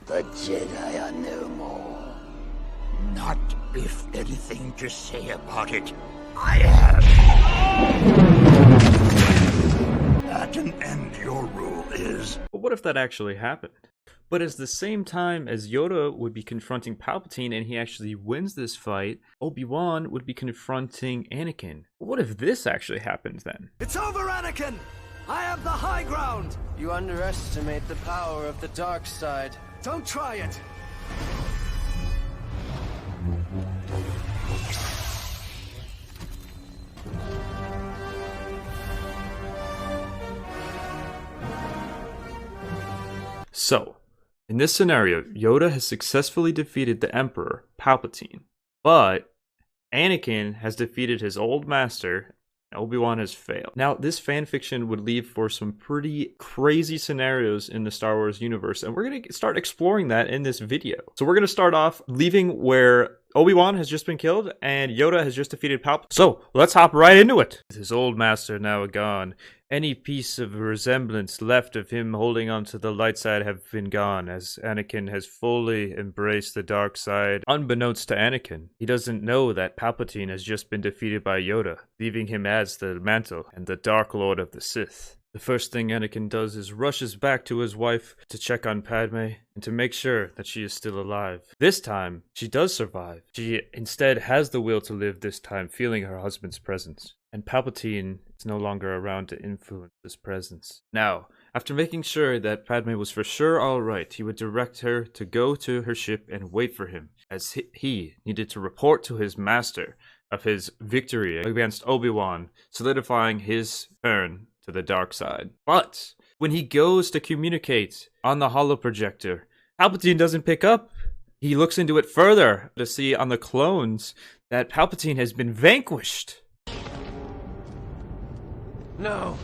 The Jedi are no more. Not if anything to say about it. I have. At an end, your rule is. But what if that actually happened? But at the same time as Yoda would be confronting Palpatine and he actually wins this fight, Obi-Wan would be confronting Anakin. What if this actually happens then? It's over, Anakin! I have the high ground! You underestimate the power of the dark side. Don't try it! So, in this scenario, Yoda has successfully defeated the Emperor, Palpatine, but Anakin has defeated his old master, and Obi-Wan has failed. Now, this fanfiction would leave for some pretty crazy scenarios in the Star Wars universe, and we're going to start exploring that in this video. So we're going to start off leaving where Obi-Wan has just been killed, and Yoda has just defeated Palpatine. So, let's hop right into it. With his old master now gone, any piece of resemblance left of him holding onto the light side have been gone, as Anakin has fully embraced the dark side. Unbeknownst to Anakin, he doesn't know that Palpatine has just been defeated by Yoda, leaving him as the mantle and the Dark Lord of the Sith. The first thing Anakin does is rushes back to his wife to check on Padme and to make sure that she is still alive. This time, she does survive. She instead has the will to live this time, feeling her husband's presence. And Palpatine is no longer around to influence his presence. Now, after making sure that Padme was for sure alright, he would direct her to go to her ship and wait for him, as he needed to report to his master of his victory against Obi-Wan, solidifying his turn to the dark side. But when he goes to communicate on the holoprojector, Palpatine doesn't pick up. He looks into it further to see on the clones that Palpatine has been vanquished. No,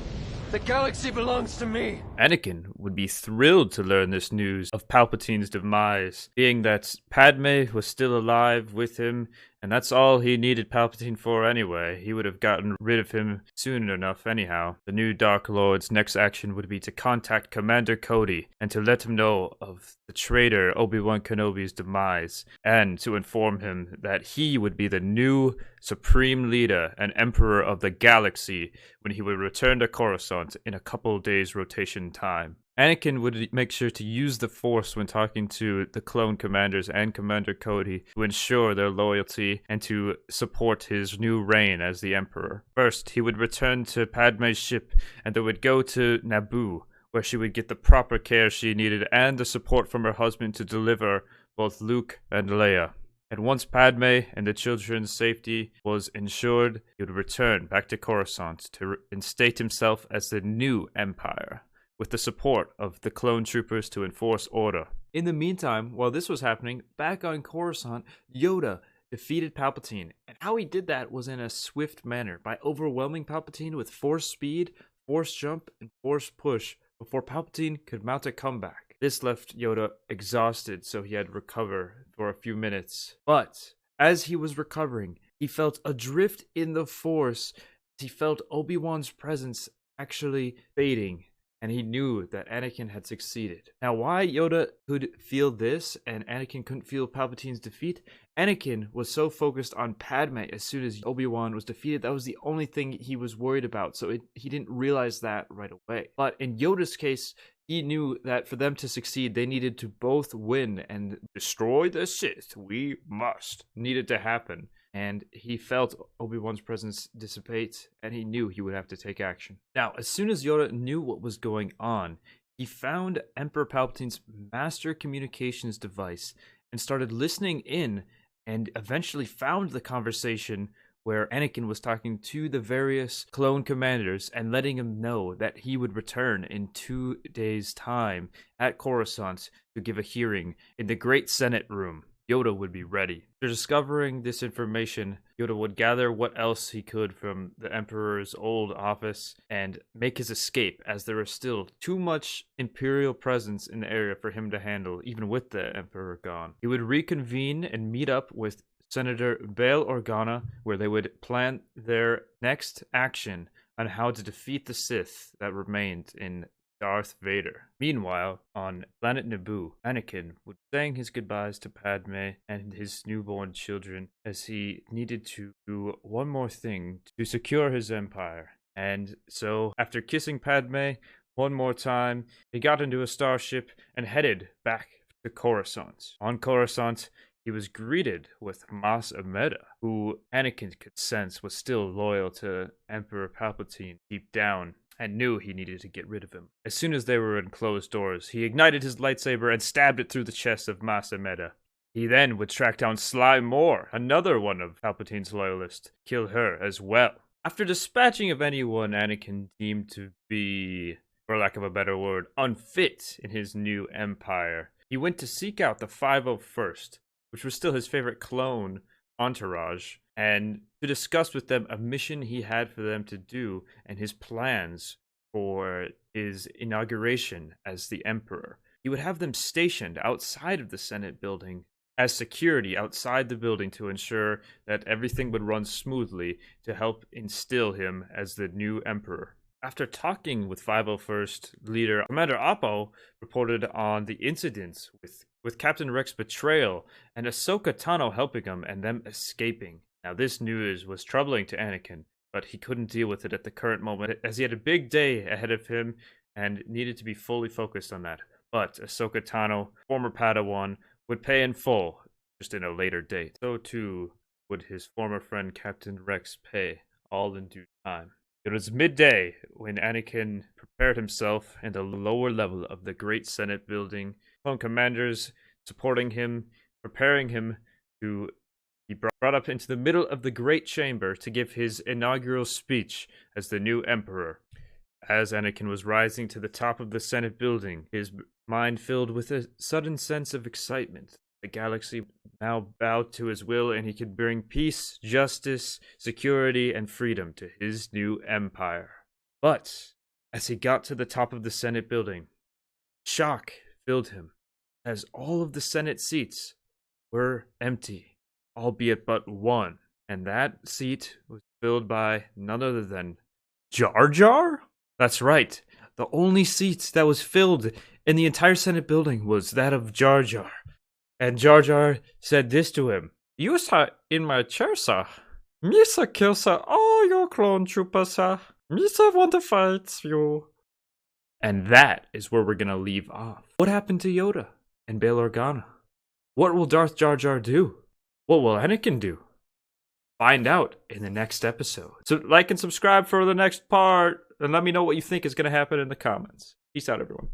the galaxy belongs to me. Anakin would be thrilled to learn this news of Palpatine's demise, being that Padme was still alive with him, and that's all he needed Palpatine for anyway. He would have gotten rid of him soon enough anyhow. The new Dark Lord's next action would be to contact Commander Cody and to let him know of the traitor Obi-Wan Kenobi's demise, and to inform him that he would be the new supreme leader and emperor of the galaxy when he would return to Coruscant in a couple days rotation time. Anakin would make sure to use the Force when talking to the clone commanders and Commander Cody to ensure their loyalty and to support his new reign as the Emperor. First, he would return to Padme's ship and they would go to Naboo, where she would get the proper care she needed and the support from her husband to deliver both Luke and Leia. And once Padme and the children's safety was ensured, he would return back to Coruscant to instate himself as the new Empire, with the support of the clone troopers to enforce order. In the meantime, while this was happening, back on Coruscant, Yoda defeated Palpatine, and how he did that was in a swift manner, by overwhelming Palpatine with Force speed, Force jump, and Force push, before Palpatine could mount a comeback. This left Yoda exhausted, so he had to recover for a few minutes. But as he was recovering, he felt a drift in the Force. He felt Obi-Wan's presence actually fading, and he knew that Anakin had succeeded. Now, why Yoda could feel this and Anakin couldn't feel Palpatine's defeat? Anakin was so focused on Padme as soon as Obi-Wan was defeated. That was the only thing he was worried about, so he didn't realize that right away. But in Yoda's case, he knew that for them to succeed, they needed to both win and destroy the Sith. We must. Needed to happen. And he felt Obi-Wan's presence dissipate, and he knew he would have to take action. Now, as soon as Yoda knew what was going on, he found Emperor Palpatine's master communications device and started listening in, and eventually found the conversation where Anakin was talking to the various clone commanders and letting him know that he would return in 2 days' time at Coruscant to give a hearing in the Great Senate Room. Yoda would be ready. After discovering this information, Yoda would gather what else he could from the Emperor's old office and make his escape, as there was still too much Imperial presence in the area for him to handle, even with the Emperor gone. He would reconvene and meet up with Senator Bail Organa, where they would plan their next action on how to defeat the Sith that remained in Darth Vader. Meanwhile, on planet Naboo, Anakin was saying his goodbyes to Padme and his newborn children as he needed to do one more thing to secure his empire. And so, after kissing Padme one more time, he got into a starship and headed back to Coruscant. On Coruscant, he was greeted with Mas Amedda, who Anakin could sense was still loyal to Emperor Palpatine deep down, and knew he needed to get rid of him. As soon as they were in closed doors, he ignited his lightsaber and stabbed it through the chest of Mas Amedda. He then would track down Sly Moore, another one of Palpatine's loyalists, kill her as well. After dispatching of anyone Anakin deemed to be, for lack of a better word, unfit in his new empire, he went to seek out the 501st, which was still his favorite clone entourage, and to discuss with them a mission he had for them to do and his plans for his inauguration as the emperor. He would have them stationed outside of the Senate building as security outside the building to ensure that everything would run smoothly to help instill him as the new emperor. After talking with 501st leader Commander Appo reported on the incidents with Captain Rex's betrayal and Ahsoka Tano helping him and them escaping. Now this news was troubling to Anakin, but he couldn't deal with it at the current moment as he had a big day ahead of him and needed to be fully focused on that. But Ahsoka Tano, former Padawan, would pay in full, just in a later date. So too would his former friend Captain Rex pay, all in due time. It was midday when Anakin prepared himself in the lower level of the Great Senate building. Clone commanders supporting him, preparing him to be brought up into the middle of the Great Chamber to give his inaugural speech as the new emperor. As Anakin was rising to the top of the Senate building, his mind filled with a sudden sense of excitement. The galaxy now bowed to his will, and he could bring peace, justice, security, and freedom to his new empire. But as he got to the top of the Senate building, shock filled him, as all of the Senate seats were empty, albeit but one, and that seat was filled by none other than Jar Jar? That's right, the only seat that was filled in the entire Senate building was that of Jar Jar. And Jar Jar said this to him: "You sir in my chair, sir. Me sir kill sir all your clone troopers, sir. Me sir want to fight you." And that is where we're gonna leave off. What happened to Yoda and Bail Organa? What will Darth Jar Jar do? What will Anakin do? Find out in the next episode. So like and subscribe for the next part, and let me know what you think is gonna happen in the comments. Peace out, everyone.